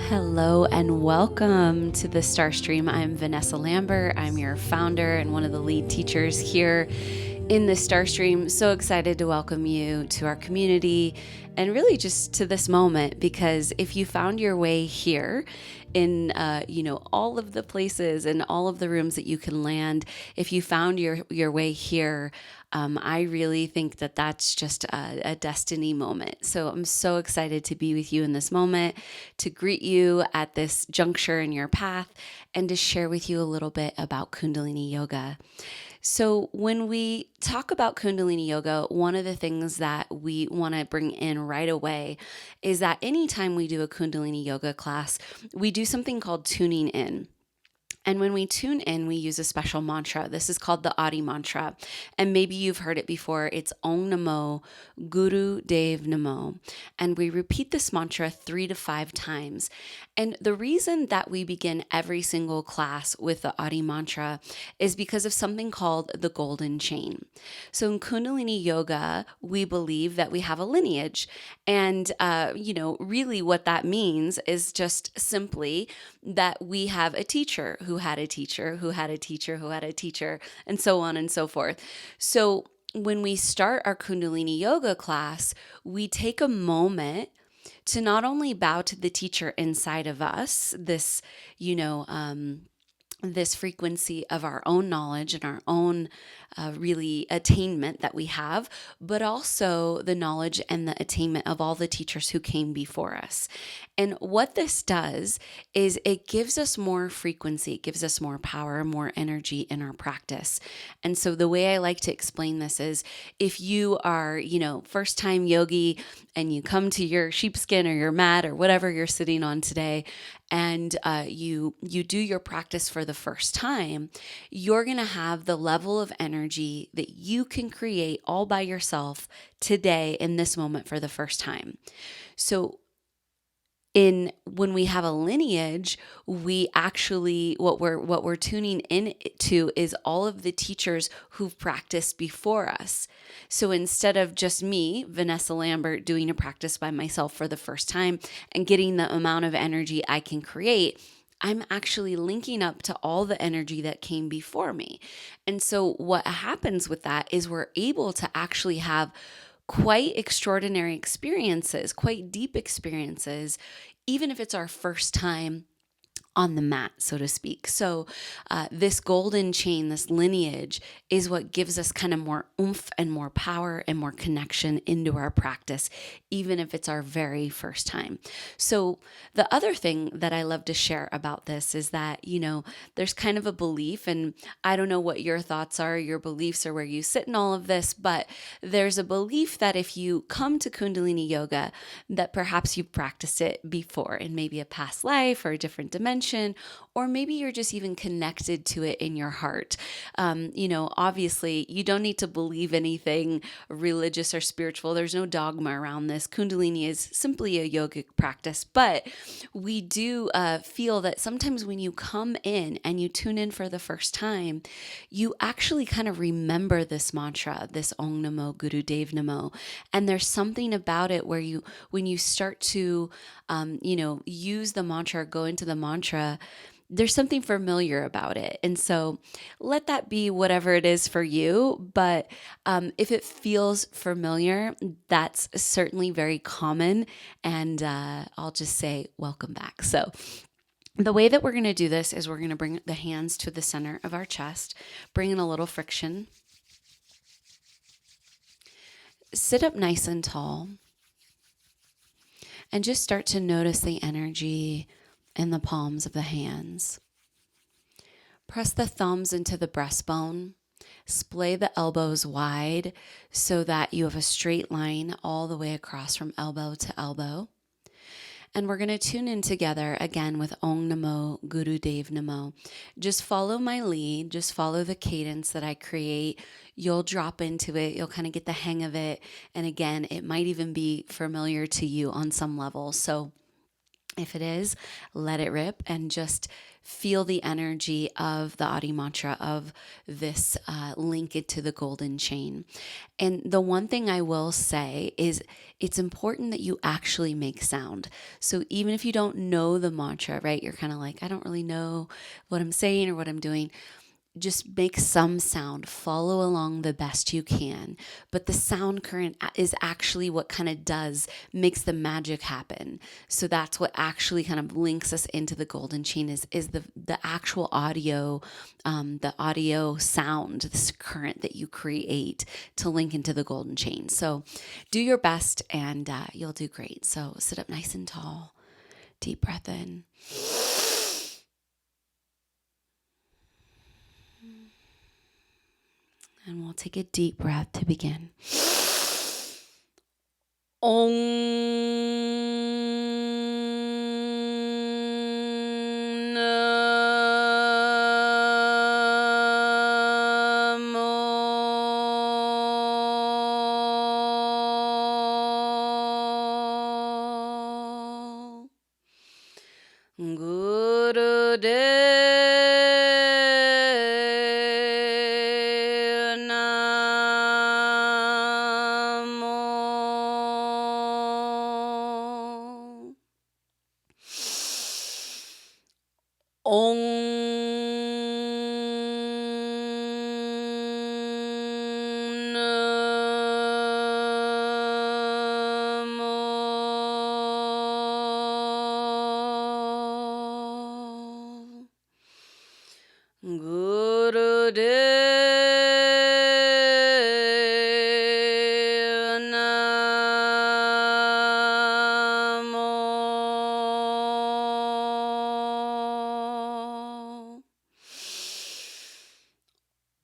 Hello and welcome to the StarStream. I'm Vanessa Lambert. I'm your founder and one of the lead teachers here in the StarStream. So excited to welcome you to our community and really just to this moment, because if you found your way here in all of the places and all of the rooms that you can land, if you found your way here, I really think that that's just a destiny moment. So I'm so excited to be with you in this moment, to greet you at this juncture in your path, and to share with you a little bit about Kundalini Yoga. So when we talk about Kundalini Yoga, one of the things that we want to bring in right away is that anytime we do a Kundalini Yoga class, we do something called tuning in. And when we tune in, we use a special mantra. This is called the Adi mantra. And maybe you've heard it before. It's Om Namo Guru Dev Namo. And we repeat this mantra 3 to 5 times. And the reason that we begin every single class with the Adi mantra is because of something called the golden chain. So in Kundalini Yoga, we believe that we have a lineage. And, really what that means is just simply that we have a teacher who had a teacher who had a teacher who had a teacher, and so on and so forth. So when we start our Kundalini Yoga class, we take a moment to not only bow to the teacher inside of us, this frequency of our own knowledge and our own really attainment that we have, but also the knowledge and the attainment of all the teachers who came before us. And what this does is it gives us more frequency, it gives us more power, more energy in our practice. And so the way I like to explain this is, if you are, first time yogi and you come to your sheepskin or your mat or whatever you're sitting on today, and you do your practice for the first time, you're going to have the level of energy that you can create all by yourself today in this moment for the first time. So when we have a lineage, we actually what we're tuning in to is all of the teachers who've practiced before us. So instead of just me, Vanessa Lambert, doing a practice by myself for the first time and getting the amount of energy I can create, I'm actually linking up to all the energy that came before me. And so what happens with that is we're able to actually have quite extraordinary experiences, quite deep experiences, even if it's our first time on the mat, so to speak. So this golden chain, this lineage, is what gives us kind of more oomph and more power and more connection into our practice, even if it's our very first time. So the other thing that I love to share about this is that, there's kind of a belief, and I don't know what your thoughts are, your beliefs, or where you sit in all of this, but there's a belief that if you come to Kundalini Yoga, that perhaps you've practiced it before in maybe a past life or a different dimension, or maybe you're just even connected to it in your heart. Obviously, you don't need to believe anything religious or spiritual. There's no dogma around this. Kundalini is simply a yogic practice, but we do feel that sometimes when you come in and you tune in for the first time, you actually kind of remember this mantra, this Om Namo Guru Dev Namo, and there's something about it where when you start to use the mantra, go into the mantra, there's something familiar about it. And so let that be whatever it is for you. But if it feels familiar, that's certainly very common. And I'll just say, welcome back. So the way that we're going to do this is we're going to bring the hands to the center of our chest, bring in a little friction. Sit up nice and tall. And just start to notice the energy in the palms of the hands. Press the thumbs into the breastbone. Splay the elbows wide so that you have a straight line all the way across from elbow to elbow. And we're going to tune in together again with Om Namo Guru Dev Namo. Just follow my lead. Just follow the cadence that I create. You'll drop into it. You'll kind of get the hang of it. And again, it might even be familiar to you on some level. So If it is, let it rip and just feel the energy of the Adi mantra, of this linkage to the golden chain. And the one thing I will say is it's important that you actually make sound. So even if you don't know the mantra, right, you're kind of like, I don't really know what I'm saying or what I'm doing. Just make some sound, follow along the best you can. But the sound current is actually what kind of makes the magic happen. So that's what actually kind of links us into the golden chain is the actual audio, the audio sound, this current that you create to link into the golden chain. So do your best and you'll do great. So sit up nice and tall, deep breath in. And we'll take a deep breath to begin. Om Namo Gurudev Namo Om Namo Gurudev Namo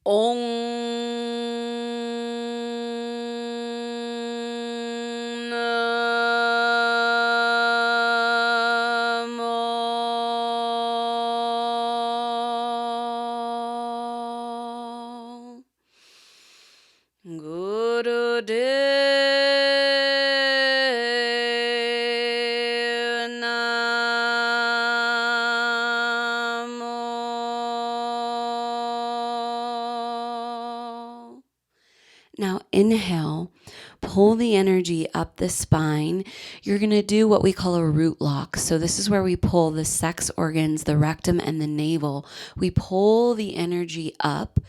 Om Namo Gurudev Namo. Now inhale, pull the energy up the spine. You're going to do what we call a root lock. So this is where we pull the sex organs, the rectum and the navel. We pull the energy up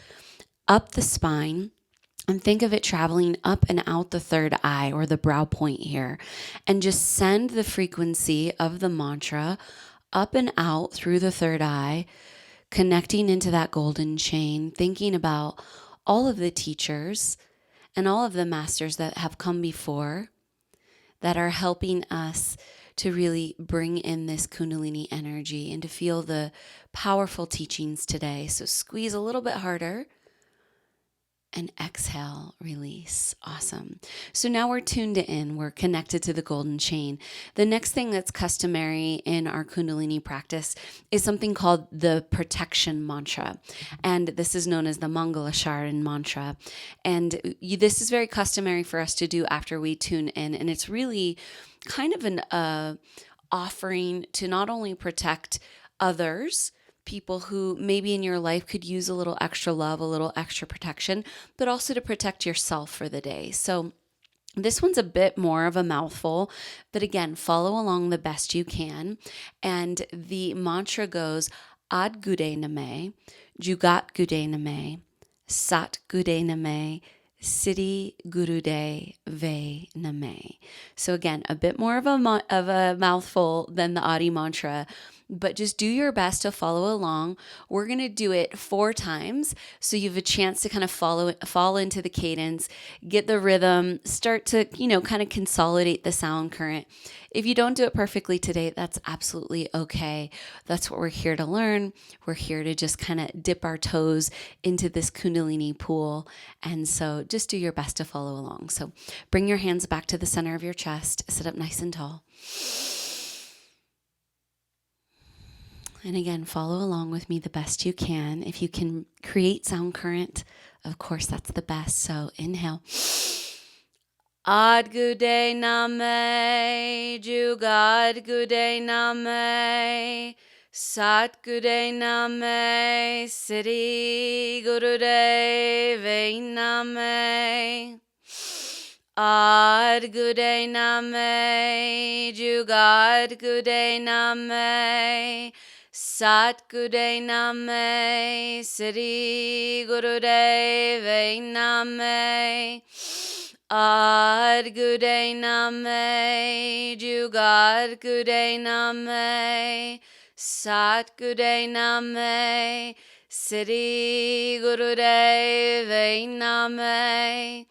the spine. And think of it traveling up and out the third eye or the brow point here. And just send the frequency of the mantra up and out through the third eye, connecting into that golden chain, thinking about all of the teachers and all of the masters that have come before that are helping us to really bring in this Kundalini energy and to feel the powerful teachings today. So squeeze a little bit harder. And exhale, release. Awesome. So now we're tuned in. We're connected to the golden chain. The next thing that's customary in our Kundalini practice is something called the protection mantra. And this is known as the Mangalasharan mantra. And this is very customary for us to do after we tune in. And it's really kind of an offering to not only protect others, people who maybe in your life could use a little extra love, a little extra protection, but also to protect yourself for the day. So this one's a bit more of a mouthful, but again, follow along the best you can. And the mantra goes, Ad Gude Name, Jugat Gude Name, Sat Gude Name, Siddhi Gurude Ve Name. So again, a bit more of a mouthful than the Adi mantra, but just do your best to follow along. We're going to do it 4 times so you have a chance to kind of fall into the cadence, get the rhythm, start to, kind of consolidate the sound current. If you don't do it perfectly today, that's absolutely okay. That's what we're here to learn. We're here to just kind of dip our toes into this Kundalini pool. And so just do your best to follow along. So bring your hands back to the center of your chest, sit up nice and tall. And again, follow along with me the best you can. If you can create sound current, of course, that's the best. So inhale. Adgude name, Jugadgude name, Satgude name, Siddhi Gurudeve name. Adgude name, Jugadgude name, Satgude name, Siddhi Gurudeve name. Adgude name, Jugadgude name, Satgude name, Siddhi Gurudeve name.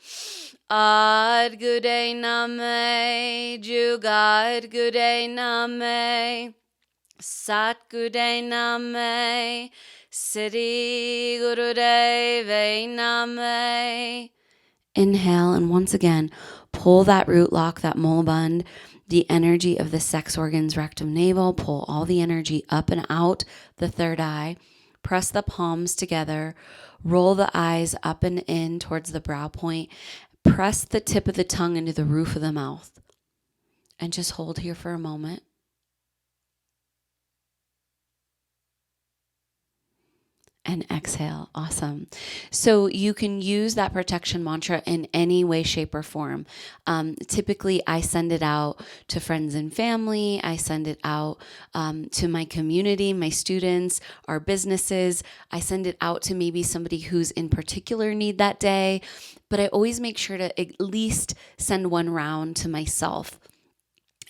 Adgude name, Jugadgude name, Satgude name, Siddhi Gurudeve name. Inhale, and once again, pull that root lock, that mulaband, the energy of the sex organs, rectum, navel. Pull all the energy up and out the third eye. Press the palms together. Roll the eyes up and in towards the brow point. Press the tip of the tongue into the roof of the mouth. And just hold here for a moment. And exhale. Awesome. So you can use that protection mantra in any way, shape, or form. Typically, I send it out to friends and family. I send it out to my community, my students, our businesses. I send it out to maybe somebody who's in particular need that day. But I always make sure to at least send one round to myself.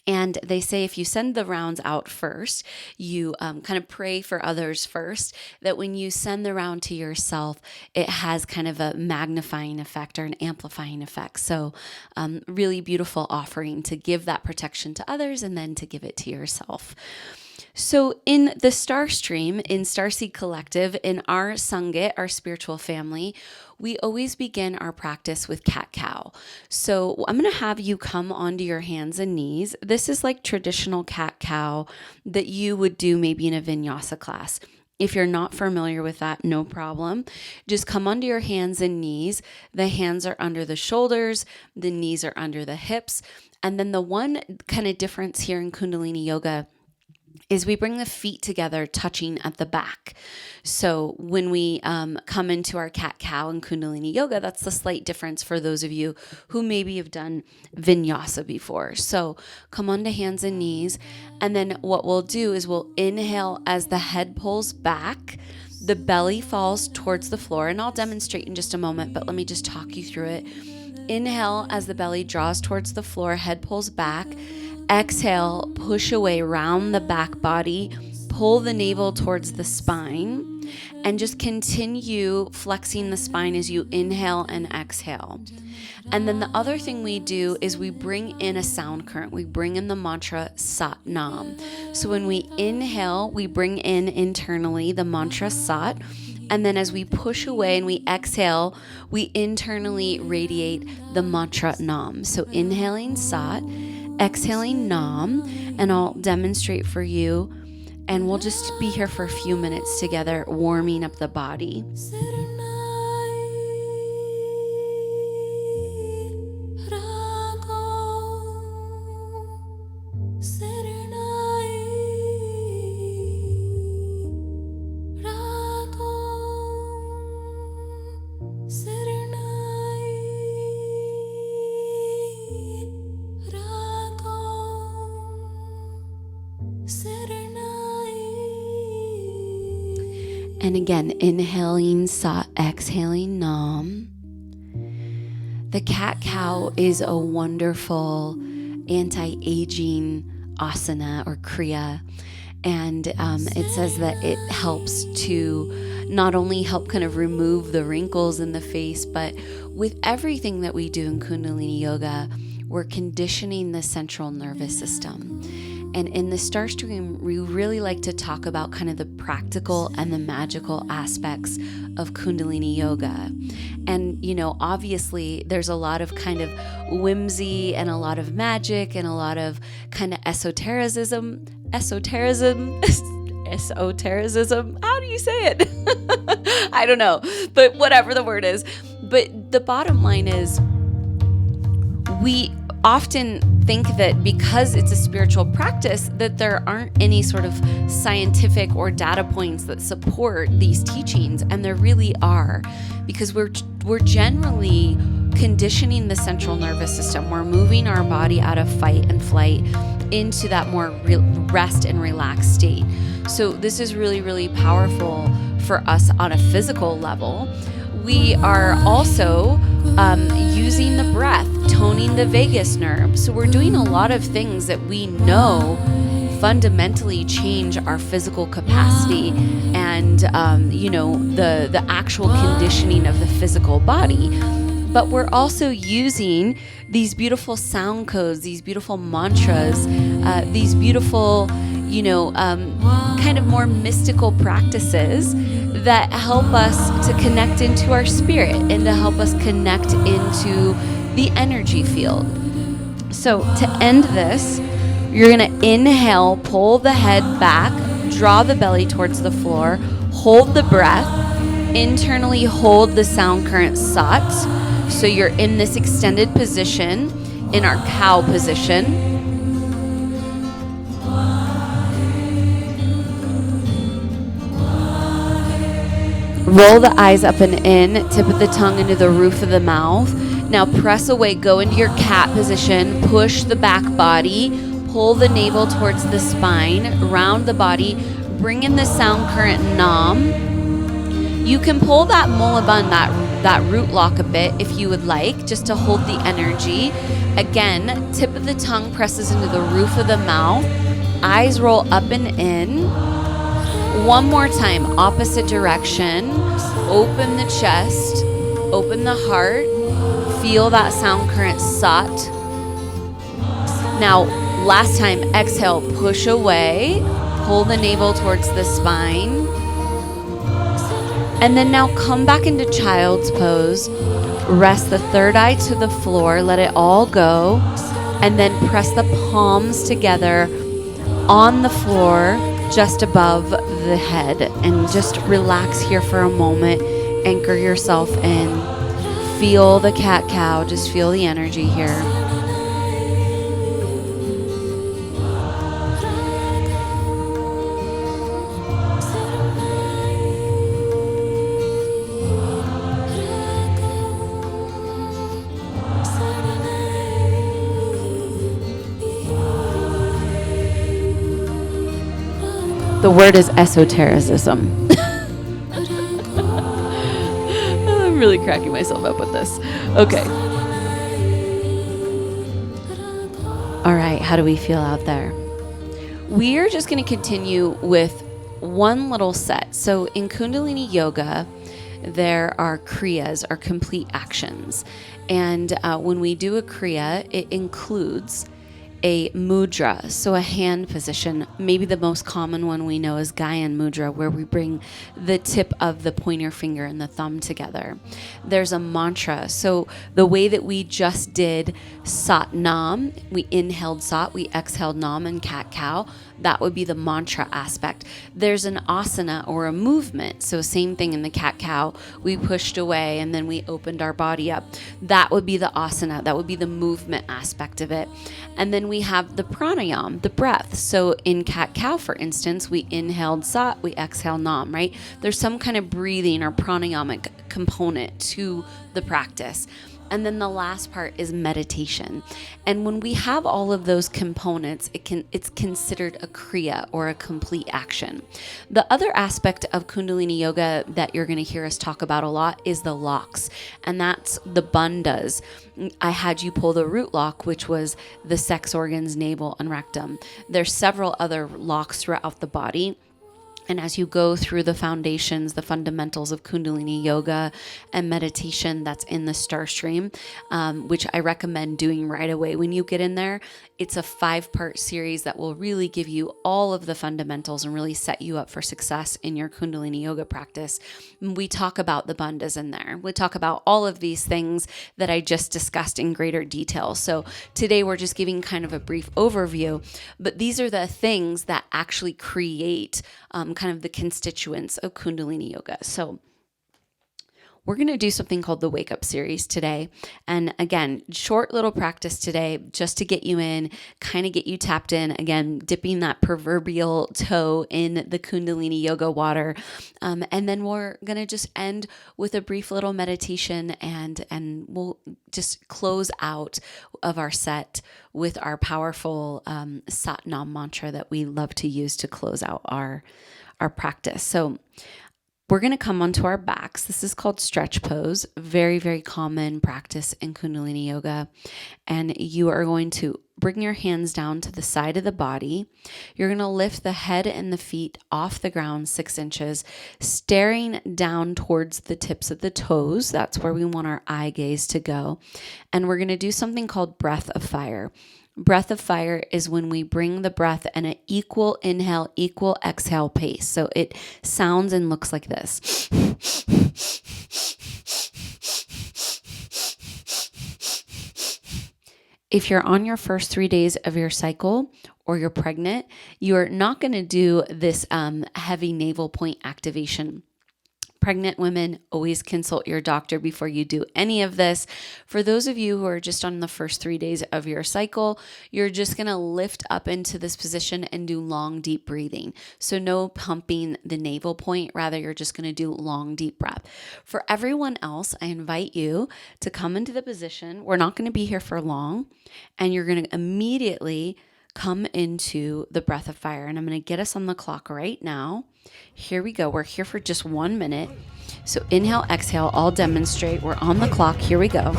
And they say if you send the rounds out first, you kind of pray for others first, that when you send the round to yourself, it has kind of a magnifying effect or an amplifying effect. So really beautiful offering to give that protection to others and then to give it to yourself. So in the StarStream, in Starseed Collective, in our Sangha, our spiritual family, we always begin our practice with cat-cow. So I'm going to have you come onto your hands and knees. This is like traditional cat-cow that you would do maybe in a vinyasa class. If you're not familiar with that, no problem. Just come onto your hands and knees. The hands are under the shoulders, the knees are under the hips. And then the one kind of difference here in Kundalini Yoga is we bring the feet together touching at the back. So when we come into our cat-cow and Kundalini Yoga, that's the slight difference for those of you who maybe have done vinyasa before. So come onto hands and knees. And then what we'll do is we'll inhale as the head pulls back, the belly falls towards the floor. And I'll demonstrate in just a moment, but let me just talk you through it. Inhale as the belly draws towards the floor, head pulls back. Exhale, push away, round the back body, pull the navel towards the spine, and just continue flexing the spine as you inhale and exhale. And then the other thing we do is we bring in a sound current. We bring in the mantra Sat Nam. So when we inhale, we bring in internally the mantra Sat. And then as we push away and we exhale, we internally radiate the mantra Nam. So inhaling Sat, exhaling Nam, and I'll demonstrate for you. And we'll just be here for a few minutes together, warming up the body. And again, inhaling Sat, exhaling Nam. The cat-cow is a wonderful anti-aging asana or kriya. And it says that it helps to not only help kind of remove the wrinkles in the face, but with everything that we do in Kundalini Yoga, we're conditioning the central nervous system. And in the StarStream, we really like to talk about kind of the practical and the magical aspects of Kundalini Yoga. And, you know, obviously there's a lot of kind of whimsy and a lot of magic and a lot of kind of esotericism. How do you say it? I don't know, but whatever the word is. But the bottom line is, we often think that because it's a spiritual practice that there aren't any sort of scientific or data points that support these teachings, and there really are, because we're generally conditioning the central nervous system. We're moving our body out of fight and flight into that more rest and relaxed state. So this is really, really powerful for us on a physical level. We are also using the breath, toning the vagus nerve. So we're doing a lot of things that we know fundamentally change our physical capacity and, the actual conditioning of the physical body. But we're also using these beautiful sound codes, these beautiful mantras, these beautiful, kind of more mystical practices that help us to connect into our spirit and to help us connect into the energy field. So to end this, you're going to inhale, pull the head back, draw the belly towards the floor, hold the breath, internally hold the sound current sat. So you're in this extended position, in our cow position. Roll the eyes up and in, tip of the tongue into the roof of the mouth. Now press away, go into your cat position, push the back body, pull the navel towards the spine, round the body, bring in the sound current Nam. You can pull that mulaband, that root lock a bit if you would like, just to hold the energy. Again, tip of the tongue presses into the roof of the mouth, eyes roll up and in. One more time, opposite direction. Open the chest, open the heart, feel that sound current sat. Now, last time, exhale, push away, pull the navel towards the spine. And then now come back into child's pose. Rest the third eye to the floor, let it all go. And then press the palms together on the floor just above the head, and just relax here for a moment. Anchor yourself in. Feel the cat-cow. Just feel the energy here. The word is esotericism. I'm really cracking myself up with this. Okay. All right, how do we feel out there? We're just going to continue with one little set. So in Kundalini Yoga, there are kriyas, or complete actions. And when we do a kriya, it includes a mudra, so a hand position. Maybe the most common one we know is Gyan Mudra, where we bring the tip of the pointer finger and the thumb together. There's a mantra. So the way that we just did Sat Nam, we inhaled Sat, we exhaled Nam and cat cow. That would be the mantra aspect. There's an asana, or a movement. So same thing in the cat cow. We pushed away and then we opened our body up. That would be the asana. That would be the movement aspect of it. And then we have the pranayam, the breath. So in cat cow, for instance, we inhaled Sat, we exhaled Nam, right? There's some kind of breathing or pranayamic component to the practice. And then the last part is meditation. And when we have all of those components, it's considered a kriya, or a complete action. The other aspect of Kundalini Yoga that you're going to hear us talk about a lot is the locks. And that's the bandhas. I had you pull the root lock, which was the sex organs, navel, and rectum. There's several other locks throughout the body. And as you go through the foundations, the fundamentals of Kundalini Yoga and meditation, that's in the StarStream, which I recommend doing right away when you get in there. It's a 5-part series that will really give you all of the fundamentals and really set you up for success in your Kundalini Yoga practice. We talk about the bandhas in there. We talk about all of these things that I just discussed in greater detail. So today we're just giving kind of a brief overview, but these are the things that actually create kind of the constituents of Kundalini Yoga. So we're going to do something called the Wake Up series today. And again, short little practice today just to get you in, kind of get you tapped in, again, dipping that proverbial toe in the Kundalini yoga water. And then we're going to just end with a brief little meditation, and we'll just close out of our set with our powerful Sat Nam mantra that we love to use to close out our practice. So we're going to come onto our backs. This is called stretch pose. Very, very common practice in Kundalini yoga. And you are going to bring your hands down to the side of the body. You're going to lift the head and the feet off the ground 6 inches, staring down towards the tips of the toes. That's where we want our eye gaze to go. And we're going to do something called breath of fire. Breath of fire is when we bring the breath at an equal inhale, equal exhale pace. So it sounds and looks like this. If you're on your first 3 days of your cycle or you're pregnant, you're not going to do this heavy navel point activation. Pregnant women, always consult your doctor before you do any of this. For those of you who are just on the first 3 days of your cycle, you're just going to lift up into this position and do long, deep breathing. So no pumping the navel point. Rather, you're just going to do long, deep breath. For everyone else, I invite you to come into the position. We're not going to be here for long, and you're going to immediately come into the breath of fire. And I'm going to get us on the clock right now. Here we go. We're here for just 1 minute. So inhale, exhale, I'll demonstrate. We're on the clock. Here we go.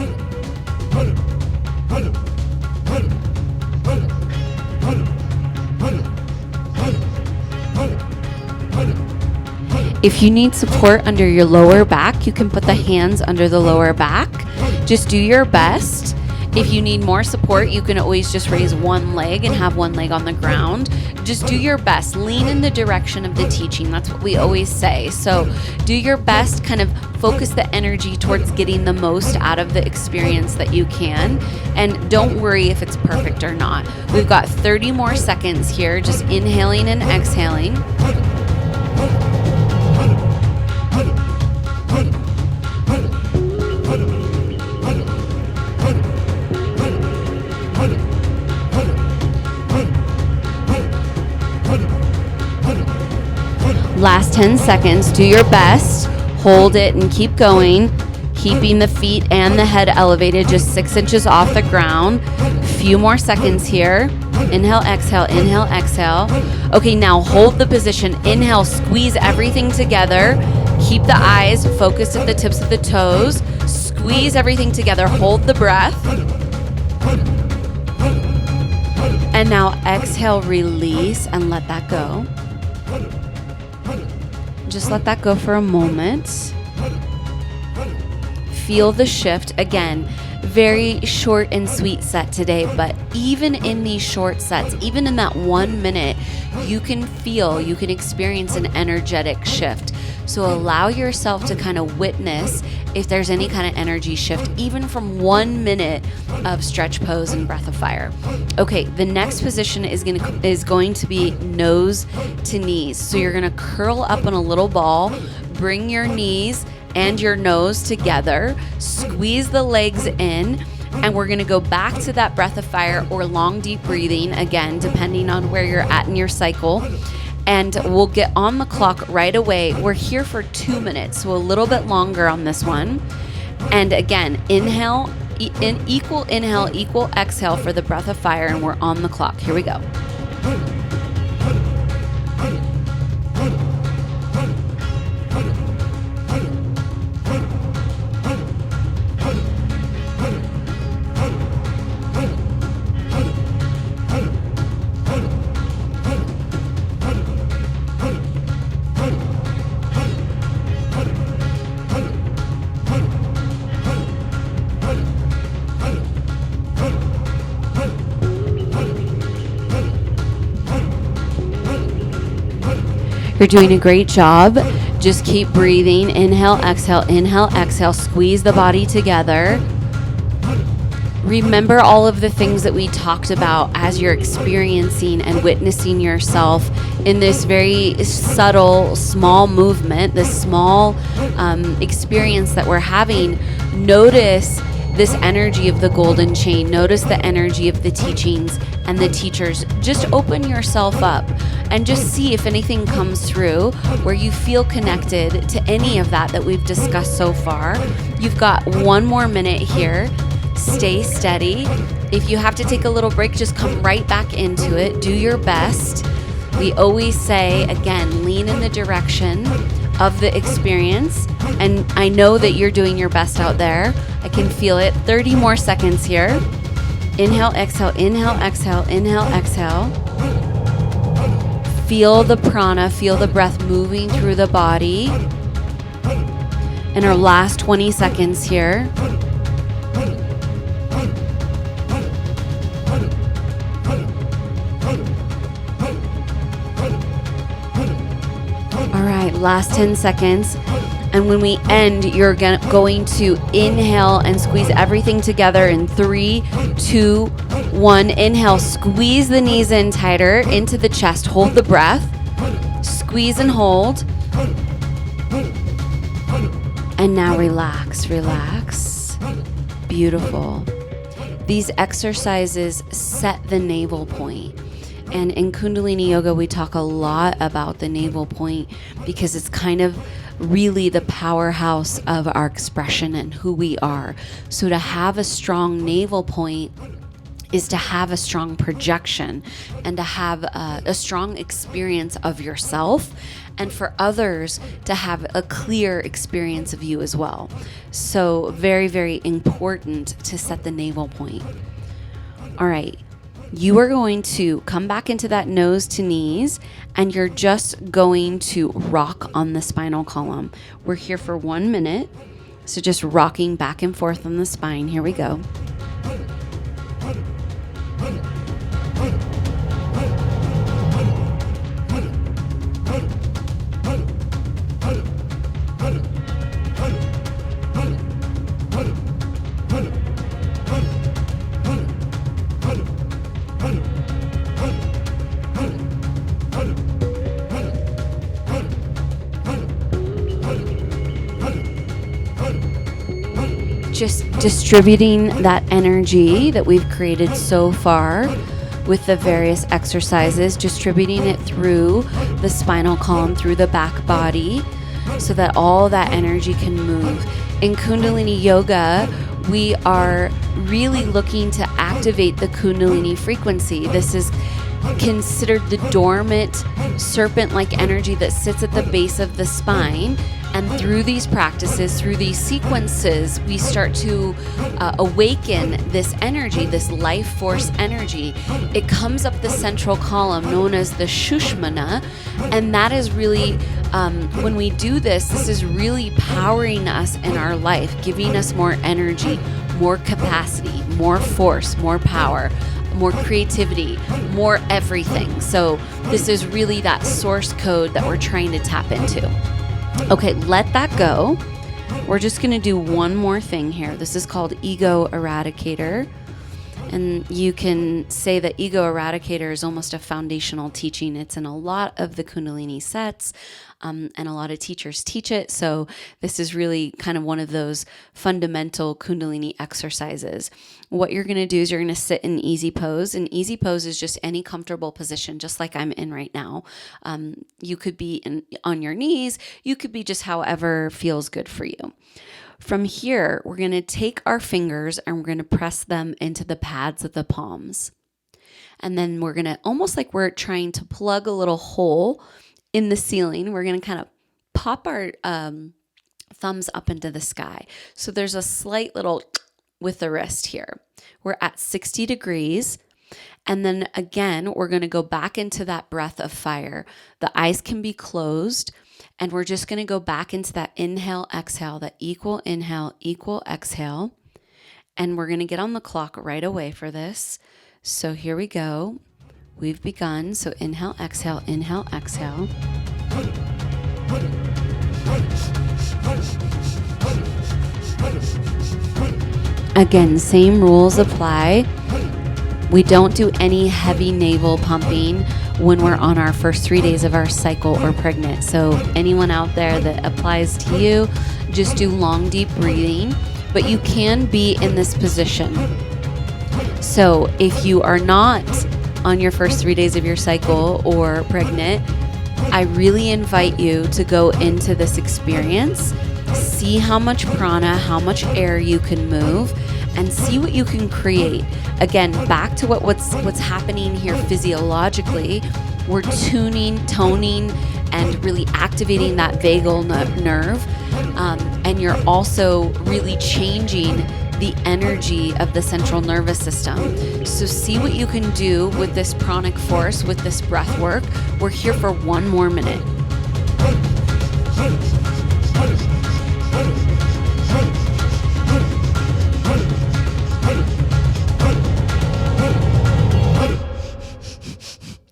If you need support under your lower back, you can put the hands under the lower back. Just do your best. If you need more support, you can always just raise one leg and have one leg on the ground. Just do your best. Lean in the direction of the teaching. That's what we always say. So do your best, kind of focus the energy towards getting the most out of the experience that you can. And don't worry if it's perfect or not. We've got 30 more seconds here, just inhaling and exhaling. Last 10 seconds, do your best, hold it and keep going, keeping the feet and the head elevated just 6 inches off the ground. Few more seconds here. Inhale, exhale. Okay, now hold the position. Inhale, squeeze everything together. Keep the eyes focused at the tips of the toes. Squeeze everything together, hold the breath. And now exhale, release, and let that go. Just let that go for a moment. Feel the shift. Again, very short and sweet set today, but even in these short sets, even in that 1 minute, you can experience an energetic shift. So allow yourself to kind of witness if there's any kind of energy shift, even from 1 minute of stretch pose and breath of fire. Okay, the next position is going to be nose to knees. So you're going to curl up in a little ball, bring your knees and your nose together, squeeze the legs in, and we're going to go back to that breath of fire or long, deep breathing, again, depending on where you're at in your cycle. And we'll get on the clock right away. We're here for 2 minutes, so a little bit longer on this one. And again, inhale, equal inhale, equal exhale for the breath of fire, and we're on the clock. Here we go. You're doing a great job. Just keep breathing. Inhale, exhale, squeeze the body together. Remember all of the things that we talked about as you're experiencing and witnessing yourself in this very subtle, small movement, this small experience that we're having. Notice this energy of the golden chain. Notice the energy of the teachings and the teachers. Just open yourself up and just see if anything comes through where you feel connected to any of that we've discussed so far. You've got 1 more minute here. Stay steady. If you have to take a little break, just come right back into it. Do your best. We always say, again, lean in the direction of the experience. And I know that you're doing your best out there. I can feel it. 30 more seconds here. Inhale, exhale, inhale, exhale, inhale, exhale. Feel the prana, feel the breath moving through the body. In our last 20 seconds here. All right, last 10 seconds. And when we end, you're going to inhale and squeeze everything together in 3, 2, 1. Inhale, squeeze the knees in tighter into the chest. Hold the breath. Squeeze and hold. And now relax, relax. Beautiful. These exercises set the navel point. And in Kundalini Yoga, we talk a lot about the navel point because it's kind of really the powerhouse of our expression and who we are. So to have a strong navel point is to have a strong projection and to have a strong experience of yourself, and for others to have a clear experience of you as well. So very, very important to set the navel point. All right. You are going to come back into that nose to knees, and you're just going to rock on the spinal column. We're here for 1 minute. So just rocking back and forth on the spine. Here we go. Just distributing that energy that we've created so far with the various exercises, distributing it through the spinal column, through the back body, so that all that energy can move. In Kundalini Yoga, we are really looking to activate the Kundalini frequency. This is considered the dormant serpent-like energy that sits at the base of the spine. And through these practices, through these sequences, we start to awaken this energy, this life force energy. It comes up the central column known as the Shushmana. And that is really, when we do this, this is really powering us in our life, giving us more energy, more capacity, more force, more power, more creativity, more everything. So this is really that source code that we're trying to tap into. Okay, let that go. We're just going to do one more thing here. This is called Ego Eradicator. And you can say that Ego Eradicator is almost a foundational teaching. It's in a lot of the Kundalini sets, and a lot of teachers teach it. So this is really kind of one of those fundamental Kundalini exercises. What you're going to do is you're going to sit in easy pose. And easy pose is just any comfortable position, just like I'm in right now. You could be on your knees. You could be just however feels good for you. From here, we're going to take our fingers and we're going to press them into the pads of the palms. And then we're going to, almost like we're trying to plug a little hole in the ceiling, we're going to kind of pop our thumbs up into the sky. So there's a slight little with the wrist here. We're at 60 degrees. And then again, we're going to go back into that breath of fire. The eyes can be closed. And we're just going to go back into that inhale, exhale, that equal inhale, equal exhale. And we're going to get on the clock right away for this. So here we go. We've begun. So inhale, exhale, inhale, exhale. Again, same rules apply. We don't do any heavy navel pumping when we're on our first 3 days of our cycle or pregnant. So anyone out there that applies to you, just do long, deep breathing, but you can be in this position. So if you are not on your first 3 days of your cycle or pregnant, I really invite you to go into this experience, see how much prana, how much air you can move, and see what you can create. Again, back to what's happening here physiologically. We're tuning, toning, and really activating that vagal nerve. And you're also really changing the energy of the central nervous system. So see what you can do with this pranic force, with this breath work. We're here for 1 more minute.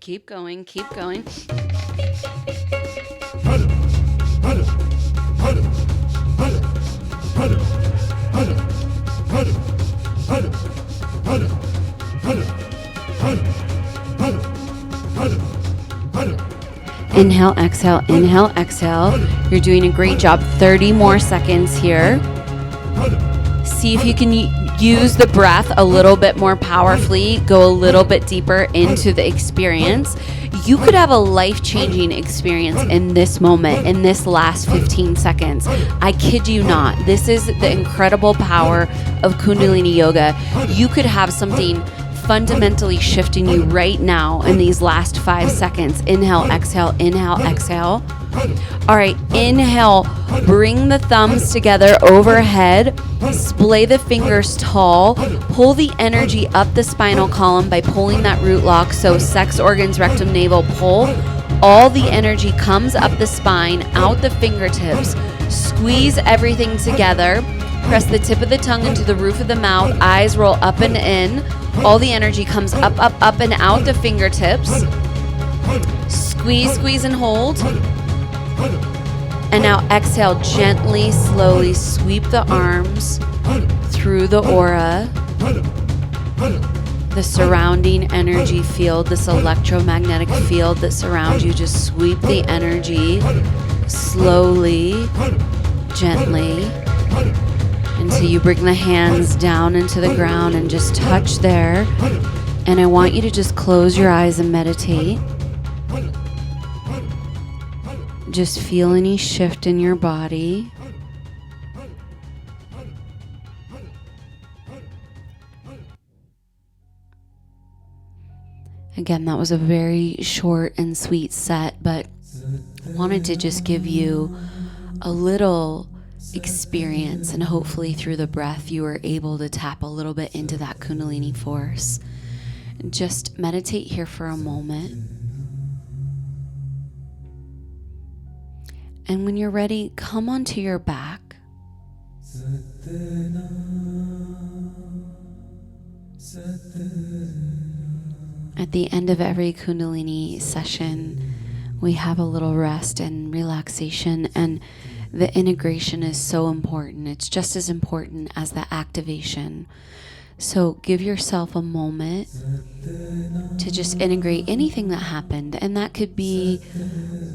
Keep going, keep going. Inhale, exhale, inhale, exhale. You're doing a great job. 30 more seconds here. See if you can use the breath a little bit more powerfully, go a little bit deeper into the experience. You could have a life-changing experience in this moment, in this last 15 seconds. I kid you not. This is the incredible power of Kundalini Yoga. You could have something fundamentally shifting you right now in these last 5 seconds. Inhale, exhale, inhale, exhale. All right, inhale, bring the thumbs together overhead, splay the fingers tall, pull the energy up the spinal column by pulling that root lock. So sex organs, rectum, navel, pull. All the energy comes up the spine, out the fingertips. Squeeze everything together. Press the tip of the tongue into the roof of the mouth. Eyes roll up and in. All the energy comes up, up, up and out the fingertips. Squeeze, squeeze, and hold. And now exhale, gently, slowly sweep the arms through the aura, the surrounding energy field, this electromagnetic field that surrounds you. Just sweep the energy slowly, gently, until you bring the hands down into the ground and just touch there. And I want you to just close your eyes and meditate. Just feel any shift in your body. Again, that was a very short and sweet set, but I wanted to just give you a little experience, and hopefully through the breath you were able to tap a little bit into that Kundalini force. Just meditate here for a moment. And when you're ready, come onto your back. At the end of every Kundalini session, we have a little rest and relaxation, and the integration is so important. It's just as important as the activation. So give yourself a moment to just integrate anything that happened. And that could be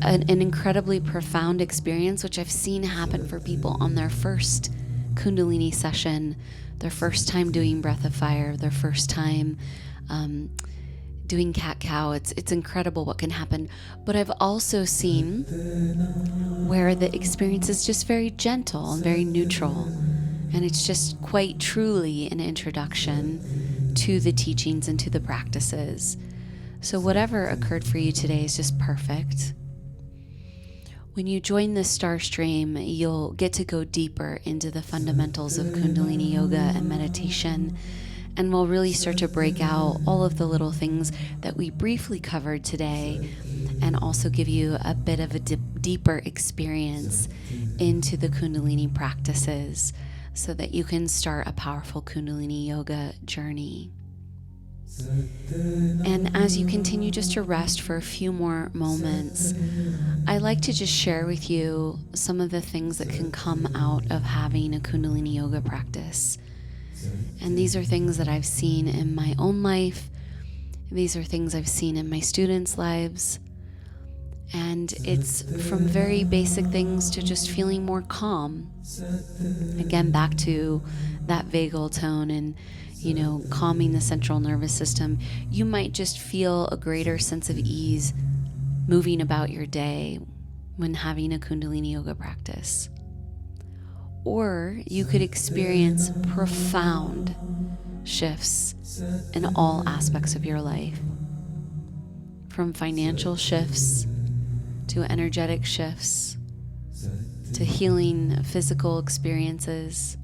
an incredibly profound experience, which I've seen happen for people on their first Kundalini session, their first time doing Breath of Fire, their first time doing cat-cow. It's incredible what can happen. But I've also seen where the experience is just very gentle and very neutral. And it's just quite truly an introduction to the teachings and to the practices. So whatever occurred for you today is just perfect. When you join the StarStream, you'll get to go deeper into the fundamentals of Kundalini Yoga and meditation. And we'll really start to break out all of the little things that we briefly covered today, and also give you a bit of a deeper experience into the Kundalini practices, so that you can start a powerful Kundalini Yoga journey. And as you continue just to rest for a few more moments, I like to just share with you some of the things that can come out of having a Kundalini Yoga practice. And these are things that I've seen in my own life. These are things I've seen in my students' lives. And it's from very basic things to just feeling more calm. Again, back to that vagal tone and, calming the central nervous system. You might just feel a greater sense of ease moving about your day when having a Kundalini yoga practice. Or you could experience profound shifts in all aspects of your life, from financial shifts to energetic shifts, to healing physical experiences,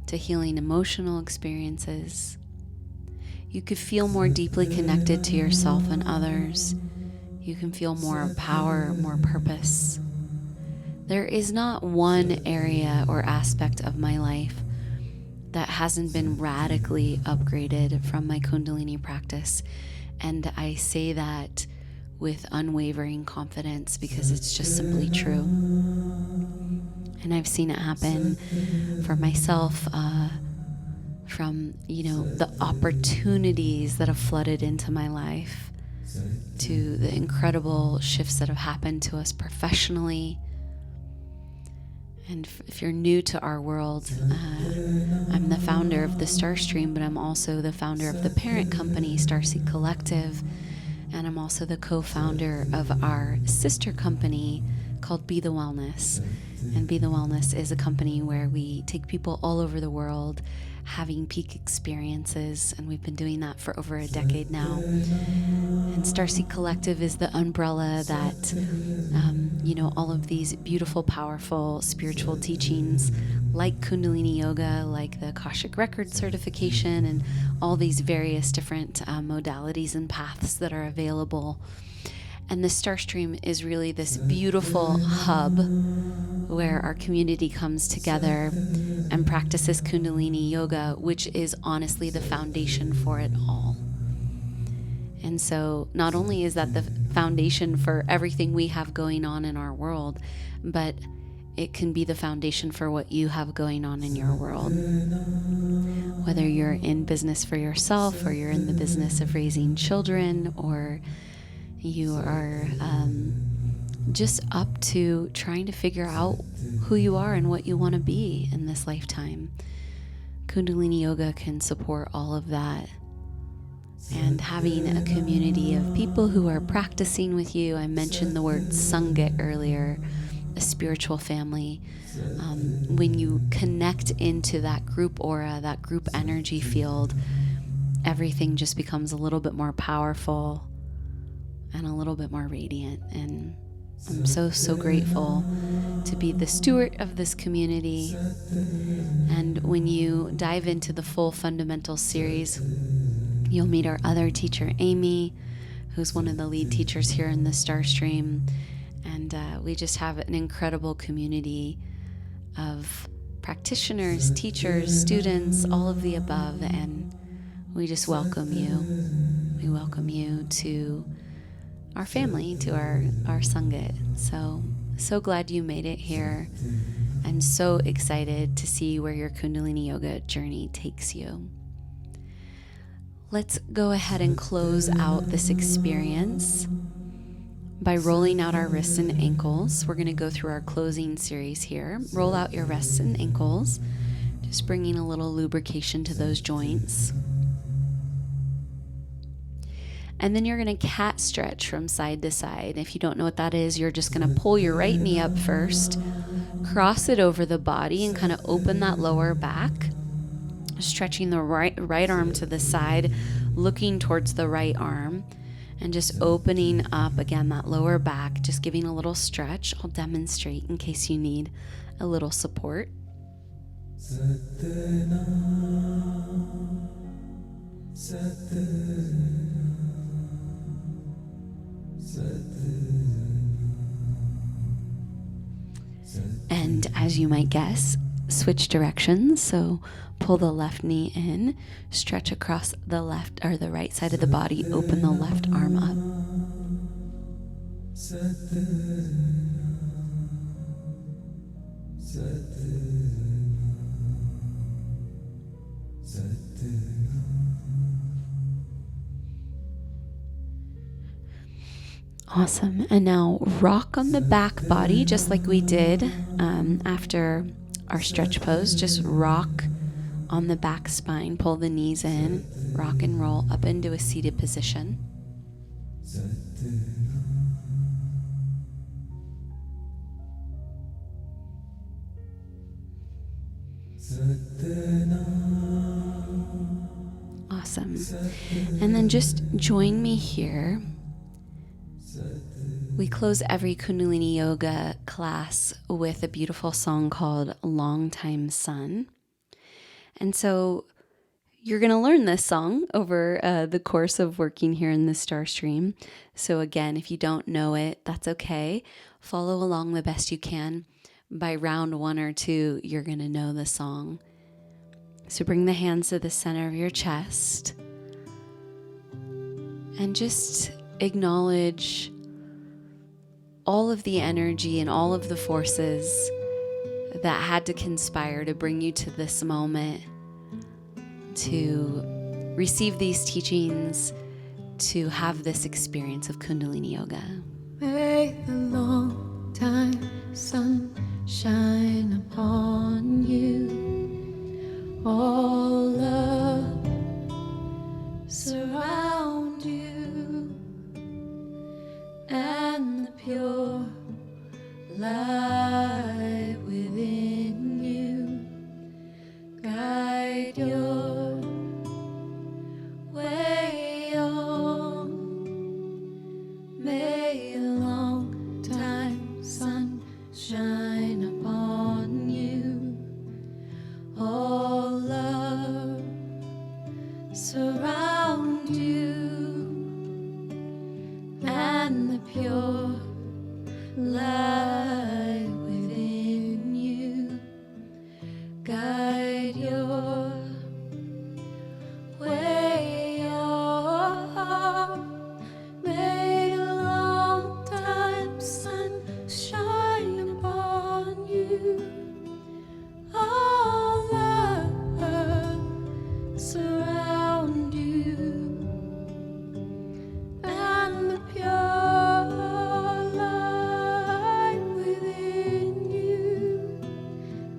to healing emotional experiences. You could feel more deeply connected to yourself and others. You can feel more power, more purpose. There is not one area or aspect of my life that hasn't been radically upgraded from my Kundalini practice. And I say that with unwavering confidence because it's just simply true. And I've seen it happen for myself from, the opportunities that have flooded into my life to the incredible shifts that have happened to us professionally. And if you're new to our world, I'm the founder of the StarStream, but I'm also the founder of the parent company, Starseed Collective. And I'm also the co-founder of our sister company called Be the Wellness. And Be the Wellness is a company where we take people all over the world having peak experiences. And we've been doing that for over a decade now. And Starseed Collective is the umbrella that, all of these beautiful, powerful spiritual teachings like Kundalini Yoga, like the Akashic Record certification, and all these various different modalities and paths that are available. And the StarStream is really this beautiful hub where our community comes together and practices Kundalini Yoga, which is honestly the foundation for it all. And so not only is that the foundation for everything we have going on in our world, but it can be the foundation for what you have going on in your world. Whether you're in business for yourself, or you're in the business of raising children, or you are just up to trying to figure out who you are and what you want to be in this lifetime. Kundalini Yoga can support all of that. And having a community of people who are practicing with you, I mentioned the word Sangha earlier, a spiritual family. When you connect into that group aura, that group energy field, everything just becomes a little bit more powerful and a little bit more radiant. And I'm so, so grateful to be the steward of this community. And when you dive into the full fundamental series, you'll meet our other teacher, Amy, who's one of the lead teachers here in the StarStream. And we just have an incredible community of practitioners, teachers, students, all of the above. And we just welcome you. We welcome you to our family, to our Sangha. So glad you made it here. I'm so excited to see where your Kundalini Yoga journey takes you. Let's go ahead and close out this experience by rolling out our wrists and ankles. We're going to go through our closing series here. Roll out your wrists and ankles, just bringing a little lubrication to those joints. And then you're going to cat stretch from side to side. If you don't know what that is, you're just going to pull your right knee up first, cross it over the body, and kind of open that lower back. Stretching the right arm to the side, looking towards the right arm, and just opening up again that lower back, just giving a little stretch. I'll demonstrate in case you need a little support. And as you might guess, switch directions. So pull the left knee in, stretch across the left or the right side of the body, open the left arm up. Awesome. And now rock on the back body, just like we did after our stretch pose. Just rock on the back spine. Pull the knees in. Rock and roll up into a seated position. Awesome. And then just join me here. We close every Kundalini yoga class with a beautiful song called Long Time Sun. And so you're going to learn this song over the course of working here in the StarStream. So again, if you don't know it, that's okay. Follow along the best you can. By round 1 or 2, you're going to know the song. So bring the hands to the center of your chest and just acknowledge all of the energy and all of the forces that had to conspire to bring you to this moment, to receive these teachings, to have this experience of Kundalini Yoga. May the long time sun shine upon you, all love surround you, and the pure light within you guide your way on. May a long time sun shine upon you, all love surround you, and the pure light within you guide your way on. May a long time sun shine upon you, all love surround you, and the pure light within you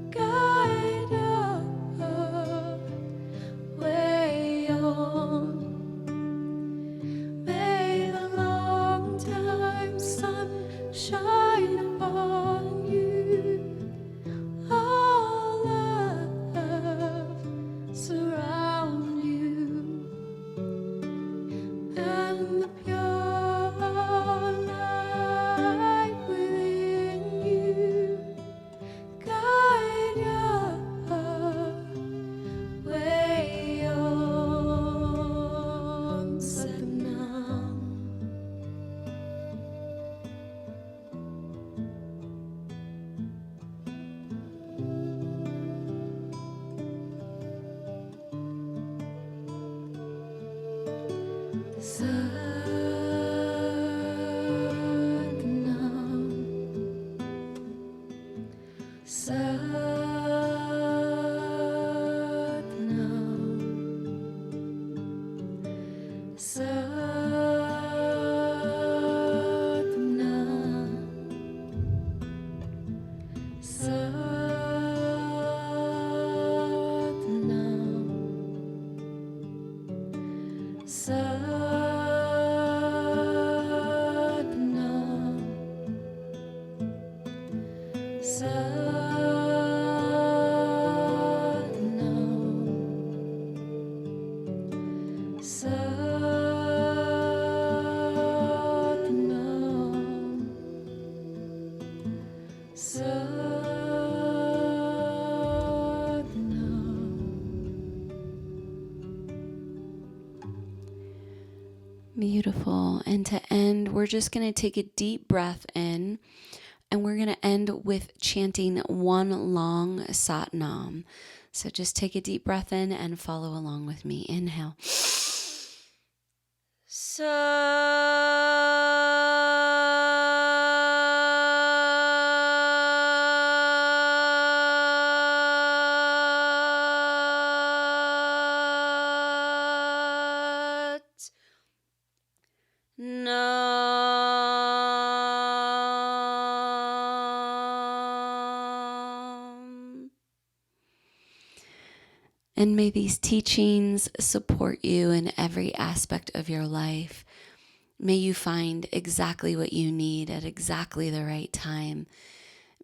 guide your way on. May the long time sun shine upon you, all love surround you, and the pure light within you guide your way on. Satnam. Satnam. Satnam. Satnam. Satnam. Satnam. Satnam. Beautiful. And to end, we're just going to take a deep breath in, and we're going to end with chanting one long Satnam. So just take a deep breath in and follow along with me. Inhale. Sat. Nam. And may these teachings support you in every aspect of your life. May you find exactly what you need at exactly the right time.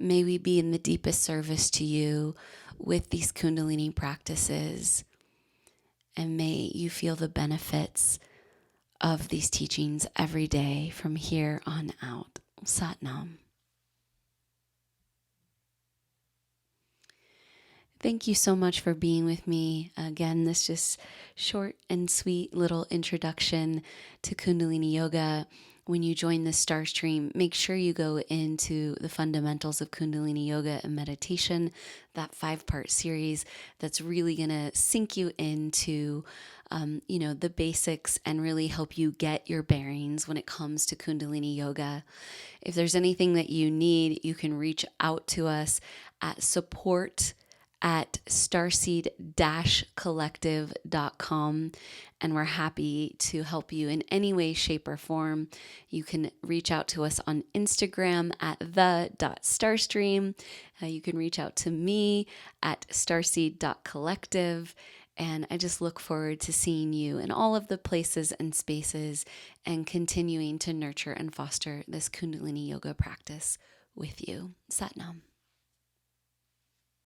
May we be in the deepest service to you with these Kundalini practices. And may you feel the benefits of these teachings every day from here on out. Sat Nam. Thank you so much for being with me. Again, this just short and sweet little introduction to Kundalini Yoga. When you join the StarStream, make sure you go into the fundamentals of Kundalini Yoga and meditation, that 5-part series that's really going to sink you into the basics and really help you get your bearings when it comes to Kundalini Yoga. If there's anything that you need, you can reach out to us at support@starseed-collective.com, and we're happy to help you in any way, shape, or form. You can reach out to us on Instagram at the.starstream. You can reach out to me at starseed.collective. And I just look forward to seeing you in all of the places and spaces and continuing to nurture and foster this Kundalini Yoga practice with you. Sat Nam.